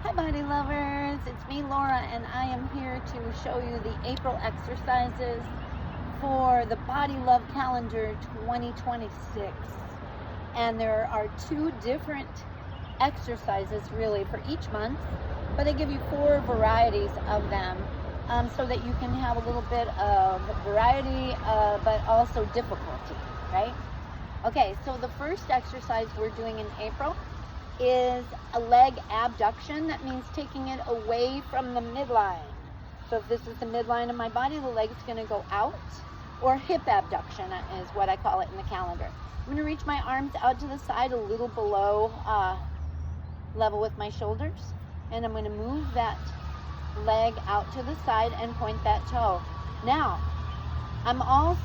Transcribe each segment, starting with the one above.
Hi body lovers, it's me Laura and I am here to show you the April exercises for the Body Love Calendar 2026. And there are two different exercises really for each month, but I give you 4 varieties of them so that you can have a little bit of variety but also difficulty, right? Okay, so the first exercise we're doing in April is a leg abduction. That means taking it away from the midline. So if this is the midline of my body, the leg's going to go out, or hip abduction is what I call it in the calendar. I'm going to reach my arms out to the side a little below level with my shoulders, and I'm going to move that leg out to the side and point that toe. Now,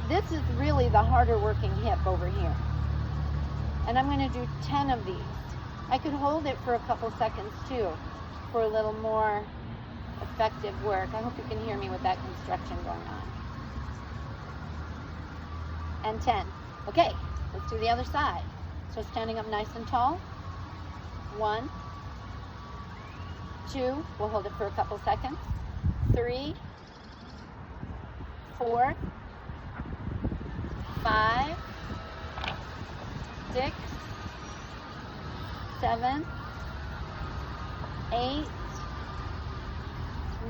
this is really the harder working hip over here. And I'm going to do 10 of these. I could hold it for a couple seconds too, for a little more effective work. I hope you can hear me with that construction going on. And 10. Okay, let's do the other side. So standing up nice and tall. 1, 2, we'll hold it for a couple seconds. 3, 4, 5, 6, 7, 8,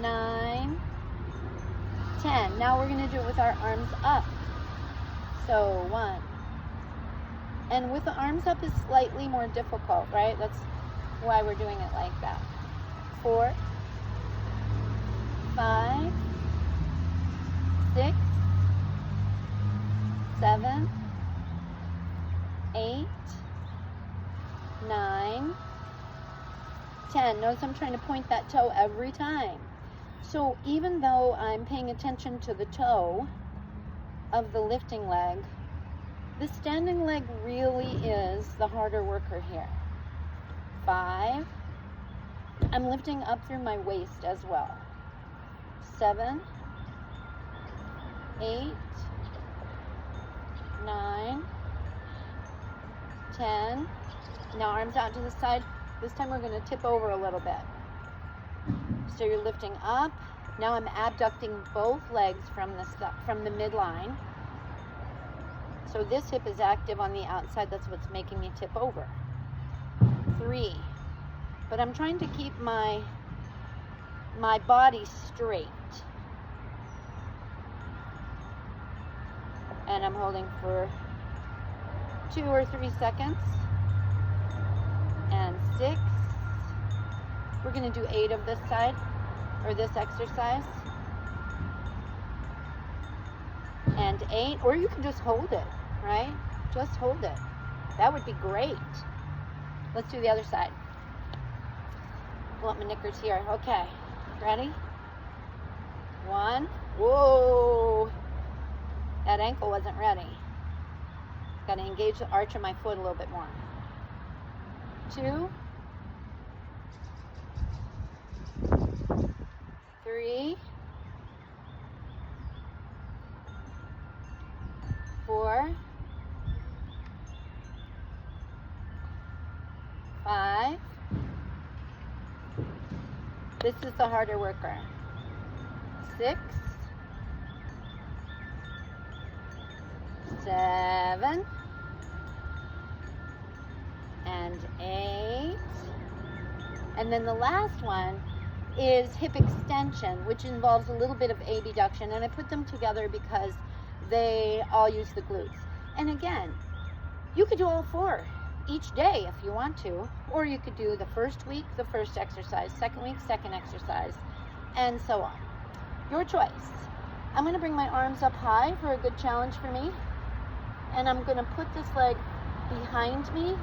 9, 10. Now we're going to do it with our arms up. So 1. And with the arms up is slightly more difficult, right? That's why we're doing it like that. 4, 5, 6, 7, 8, 9, 10. Notice I'm trying to point that toe every time. So even though I'm paying attention to the toe of the lifting leg, the standing leg really is the harder worker here. 5. I'm lifting up through my waist as well. 7, 8, 9, 10. Now arms out to the side. This time we're going to tip over a little bit. So you're lifting up. Now I'm abducting both legs from the midline. So this hip is active on the outside. That's what's making me tip over. 3. But I'm trying to keep my body straight. And I'm holding for 2 or 3 seconds. And 6. We're going to do 8 of this side, or this exercise. And 8, or you can just hold it, right? Just hold it. That would be great. Let's do the other side. Pull up my knickers here. Okay, ready? 1. Whoa! That ankle wasn't ready. Got to engage the arch of my foot a little bit more. 2, 3, 4, 5. This is the harder worker. 6, 7, and 8. And then the last one is hip extension, which involves a little bit of abduction, and I put them together because they all use the glutes. And again, you could do all 4 each day if you want to, or you could do the first week, the first exercise, second week, second exercise, and so on. Your choice. I'm going to bring my arms up high for a good challenge for me, and I'm going to put this leg behind me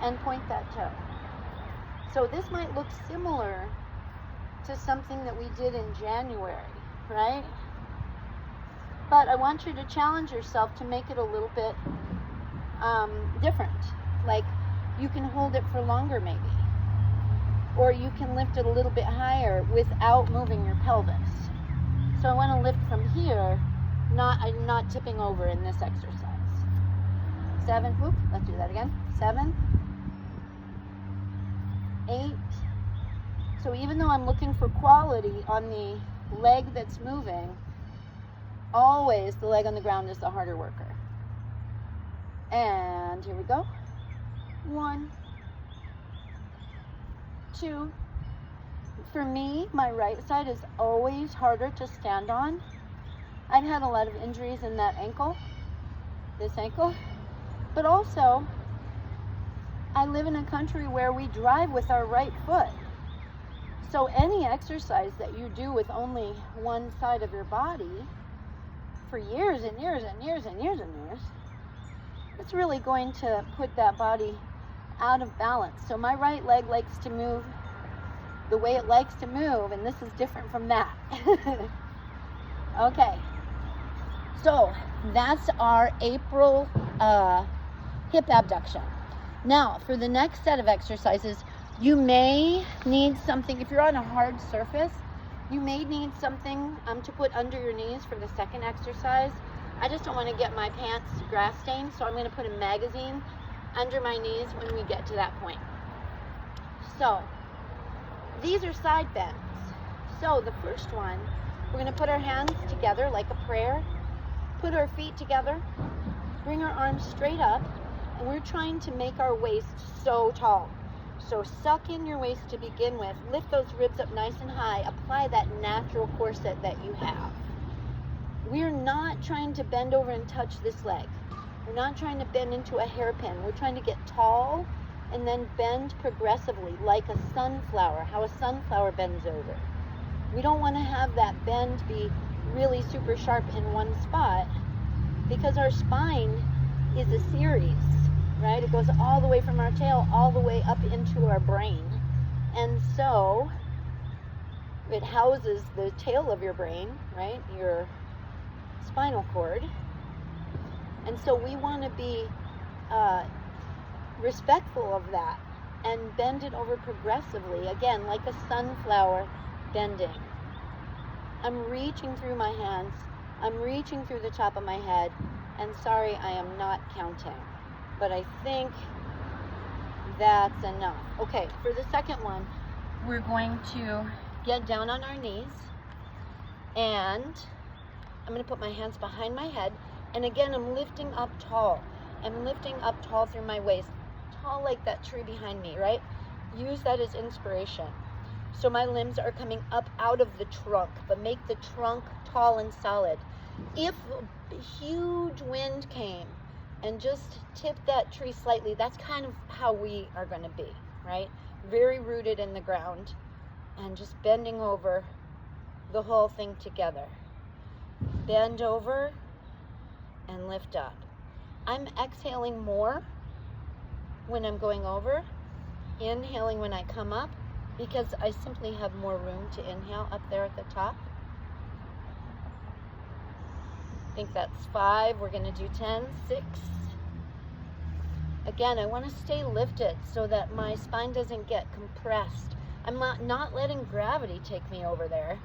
and point that toe. So this might look similar to something that we did in January, right? But I want you to challenge yourself to make it a little bit different. Like you can hold it for longer maybe. Or you can lift it a little bit higher without moving your pelvis. So I want to lift from here, I'm not tipping over in this exercise. 7, whoop, let's do that again. 7, 8, So even though I'm looking for quality on the leg that's moving, always the leg on the ground is the harder worker. And here we go. 1, 2. For me, my right side is always harder to stand on. I've had a lot of injuries in that ankle, this ankle, but also I live in a country where we drive with our right foot. So any exercise that you do with only one side of your body for years and years and years and years and years, it's really going to put that body out of balance. So my right leg likes to move the way it likes to move, and this is different from that. Okay, so that's our April hip abduction. Now, for the next set of exercises, you may need something. If you're on a hard surface, you may need something to put under your knees for the second exercise. I just don't want to get my pants grass stained, so I'm going to put a magazine under my knees when we get to that point. So, these are side bends. So, the first one, we're going to put our hands together like a prayer, put our feet together, bring our arms straight up, and we're trying to make our waist so tall. So suck in your waist to begin with, lift those ribs up nice and high, apply that natural corset that you have. We're not trying to bend over and touch this leg. We're not trying to bend into a hairpin. We're trying to get tall and then bend progressively like a sunflower, how a sunflower bends over. We don't want to have that bend be really super sharp in one spot, because our spine is a series, right? It goes all the way from our tail all the way up into our brain. And so it houses the tail of your brain, right? Your spinal cord. And so we want to be respectful of that and bend it over progressively, again, like a sunflower bending. I'm reaching through my hands. I'm reaching through the top of my head. And sorry, I am not counting, but I think that's enough. Okay, for the second one, we're going to get down on our knees, and I'm going to put my hands behind my head, and again, I'm lifting up tall. I'm lifting up tall through my waist, tall like that tree behind me, right? Use that as inspiration. So my limbs are coming up out of the trunk, but make the trunk tall and solid. If a huge wind came and just tipped that tree slightly, that's kind of how we are going to be, right? Very rooted in the ground and just bending over the whole thing together. Bend over and lift up. I'm exhaling more when I'm going over, inhaling when I come up, because I simply have more room to inhale up there at the top. I think that's 5. We're going to do 10, 6. Again, I want to stay lifted so that my spine doesn't get compressed. I'm not letting gravity take me over there.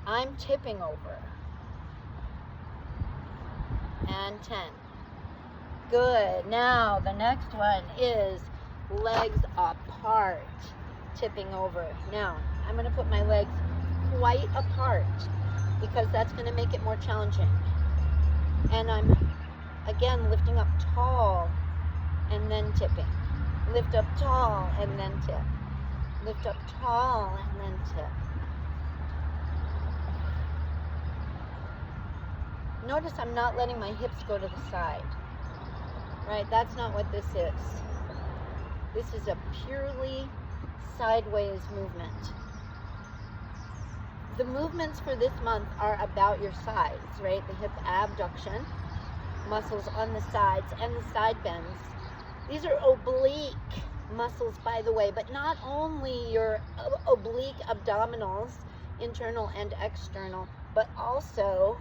I'm tipping over. And 10. Good. Now, the next one is legs apart, tipping over. Now, I'm going to put my legs quite apart, because that's going to make it more challenging. And I'm, again, lifting up tall and then tipping. Lift up tall and then tip. Lift up tall and then tip. Notice I'm not letting my hips go to the side. Right? That's not what this is. This is a purely sideways movement. The movements for this month are about your sides, right? The hip abduction, muscles on the sides, and the side bends. These are oblique muscles, by the way, but not only your oblique abdominals, internal and external, but also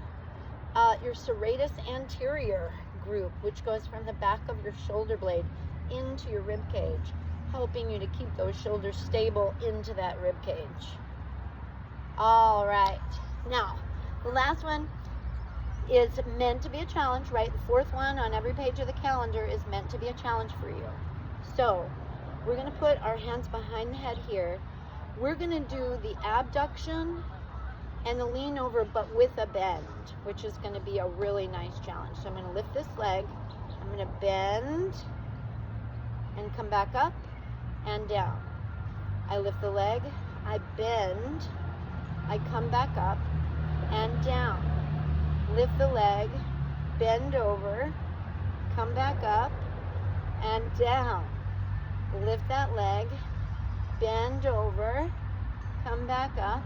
your serratus anterior group, which goes from the back of your shoulder blade into your rib cage, helping you to keep those shoulders stable into that rib cage. All right. Now, the last one is meant to be a challenge, right? The fourth one on every page of the calendar is meant to be a challenge for you. So, we're going to put our hands behind the head here, we're gonna do the abduction and the lean over, but with a bend, which is gonna be a really nice challenge. So I'm gonna lift this leg, I'm gonna bend and come back up and down. I lift the leg, I bend, I come back up and down. Lift the leg, bend over, come back up and down. Lift that leg, bend over, come back up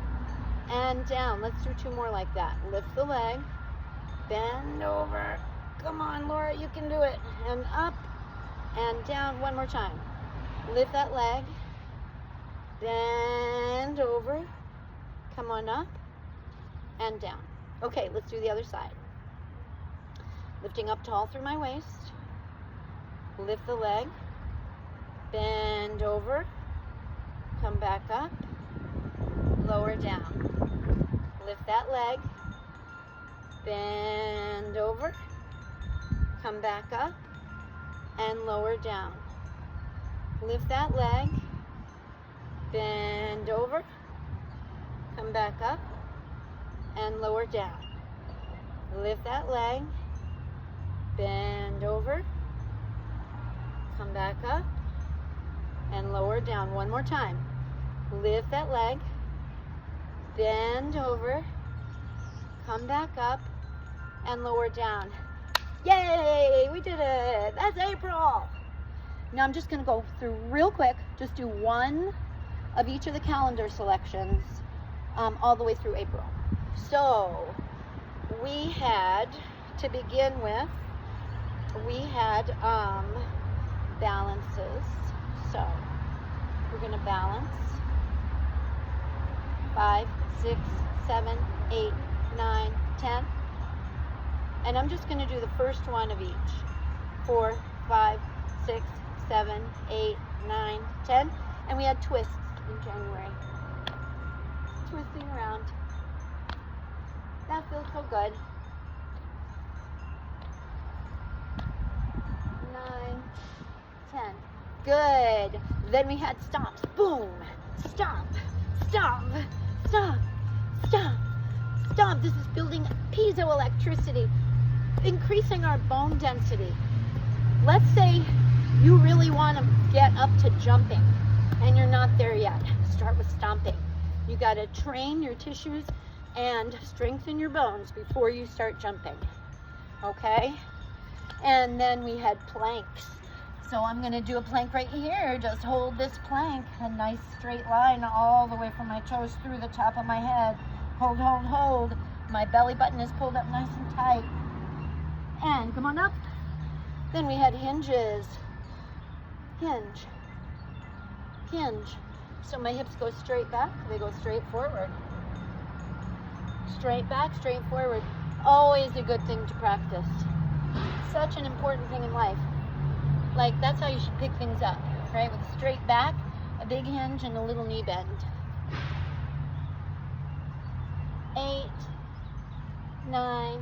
and down. Let's do 2 more like that. Lift the leg, bend over. Come on, Laura, you can do it. And up and down. 1 more time. Lift that leg, bend over, come on up and down. Okay, let's do the other side. Lifting up tall through my waist. Lift the leg, bend over, come back up, lower down. Lift that leg, bend over, come back up, and lower down. Lift that leg, bend over, come back up, and lower down. Lift that leg, bend over, come back up, and lower down. 1 more time. Lift that leg, bend over, come back up, and lower down. Yay, we did it. That's April. Now I'm just gonna go through real quick, just do 1 of each of the calendar selections all the way through April. So we had, to begin with, we had balances. So we're gonna balance 5, 6, 7, 8, 9, 10. And I'm just gonna do the first one of each. 4, 5, 6, 7, 8, 9, 10. And we had twists in January. Twisting around. That feels so good. 9, 10. Good. Then we had stops. Boom. Stop. Stop. Stop. Stop. Stop. This is building piezoelectricity, increasing our bone density. Let's say you really want to get up to jumping and you're not there yet. Start with stomping. You got to train your tissues and strengthen your bones before you start jumping. Okay? And then we had planks. So I'm going to do a plank right here. Just hold this plank, a nice straight line all the way from my toes through the top of my head. Hold, hold, hold. My belly button is pulled up nice and tight. And come on up. Then we had hinges. Hinge. Hinge. So my hips go straight back. They go straight forward. Straight back, straight forward. Always a good thing to practice. Such an important thing in life. Like, that's how you should pick things up, right? With a straight back, a big hinge, and a little knee bend. 8, 9,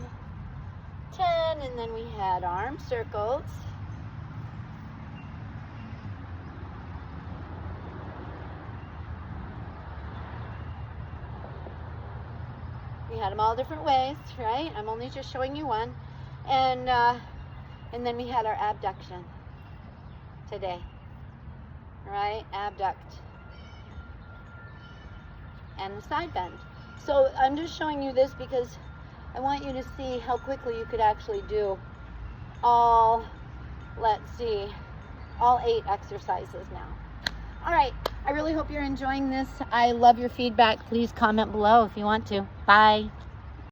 10, and then we had arm circles. We had them all different ways, right? I'm only just showing you one. And then we had our abduction today, right? Abduct. And the side bend. So I'm just showing you this because I want you to see how quickly you could actually do all 8 exercises now. All right, I really hope you're enjoying this. I love your feedback. Please comment below if you want to. Bye.